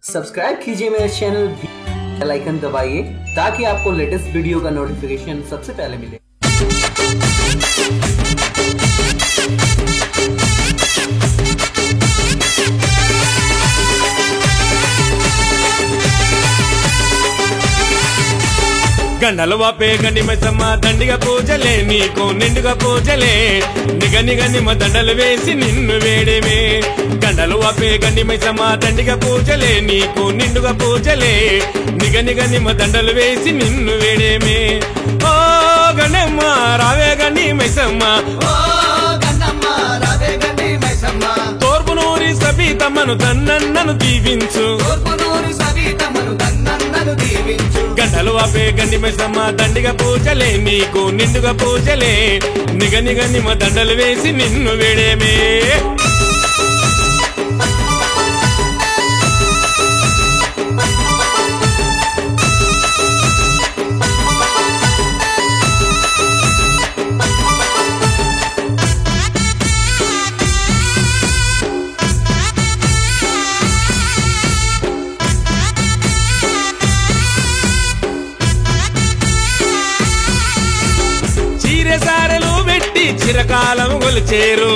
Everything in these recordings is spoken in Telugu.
सब्सक्राइब कीजिए मेरे चैनल, बेल आइकन दबाइए ताकि आपको लेटेस्ट वीडियो का नोटिफिकेशन सबसे पहले मिले। గండలు వాపే గండి మైసమ్మ దండిగా పూజలే నీకు నిండుగా పూజలే నిగ నిమ దండలు వేసి నిన్ను వేడేమే గండలు వాపే గండి మైసమ్మ దండిగా పూజలే నీకు నిండుగా పూజలే నిగ నిమ దండలు వేసి నిన్ను వేడేమే ఓ గండమ్మ రావే గండి మైసమ్మ తోర్పు నూరి సబీతమ్మను దన్నన్నను దీవించు గండలు వాపే గండి మైసమ్మ దండిగా పూజలే నీకు నిండుగా పూజలే నిగ నిమ దండలు వేసి నిన్ను వేడేమే సారలు పెట్టి చిరకాలం కొలిచేరు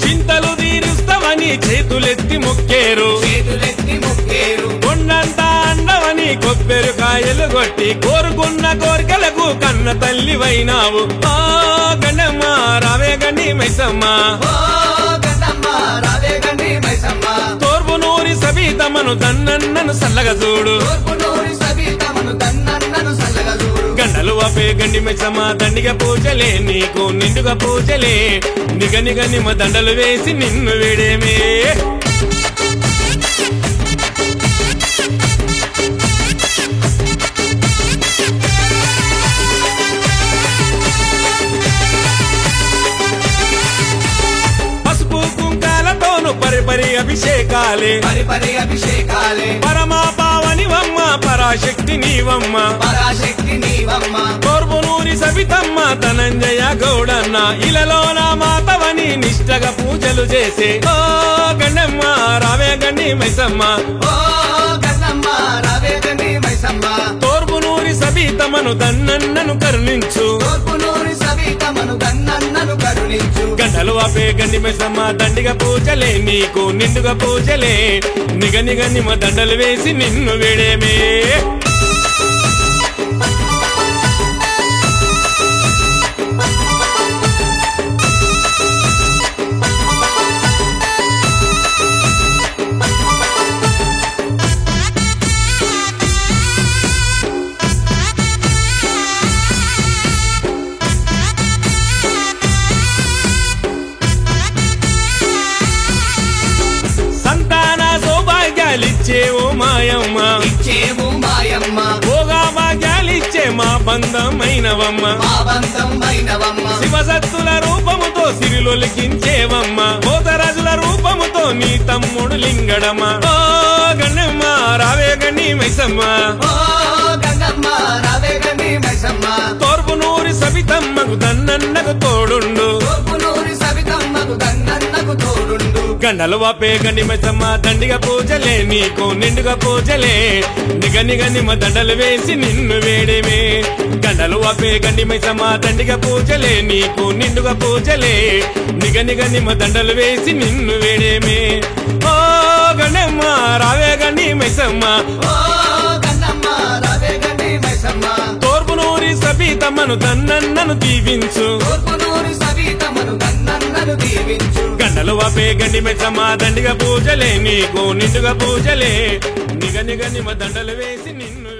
చింతలు తీరుస్తామని చేతులెత్తి మొక్కేరు కొండంతా అండవని కొబ్బరికాయలు కొట్టి కోరుకున్న కోరికలకు కన్న తల్లివైనావు ఆ గండమ్మ రావే గండి మైసమ్మ తోర్పు నూరి సబీతమ్మను దన్నన్నను సల్లగా చూడు గండలు వాపే గండి మైసమ్మ దండిగా పూజలే నీకు నిండుగా పూజలే నిగ నిమ దండలు వేసి నిన్ను వేడేమే పసుపు కుంకాలతోను పరిపరి అభిషేకాలే పరమా పావనివమ్మ పరాశక్తి నీవమ్మ తోర్పు నూరి సబితమ్మ ధనంజయ గౌడన్న ఇలలోన మాతవని నిష్టగా పూజలు చేసే ఓ గండమ్మ రావే గండి మైసమ్మ తోర్పు నూరి సబితమ్మను దన్నన్నను కరుణించు గండలు వాపే గండి మైసమ్మ దండిగా పూజలే నీకు నిండుగా పూజలే నిగ నిమ దండలు వేసి నిన్ను వేడేమే ఇచ్చేవు మాయమ్మ భోగా భాగ్యాలిచ్చే మా బంధమైనవమ్మ శివసత్తుల రూపముతో సిరిలొలికించేవమ్మ పోతరాజుల రూపముతో నీ తమ్ముడు లింగడమ్మ ఓ గండమ్మ రావే గండి మైసమ్మ తోర్పు నూరి సబితమ్మకు దన్నన్నకు తోడుండు గండలు వాపే గండి మైసమ్మ దండిగా పూజలే నీకు నిండుగా పూజలే నిగ నిమ దండలు వేసి నిన్ను వేడేమే గండలు వాపే గండి మైసమ్మ దండిగా పూజలే నీకు నిండుగా పూజలే నిగ నిమ దండలు వేసి నిన్ను వేడేమే ఓ గండమ్మ రావే గండి మైసమ్మ తోర్పు నూరి సబీతమ్మను దన్నన్నను దీవించు గండలు వాపే గండి మైసమ్మ దండిగా పూజలే నీకు నిండుగా పూజలే నిగ నిమ దండలు వేసి నిన్ను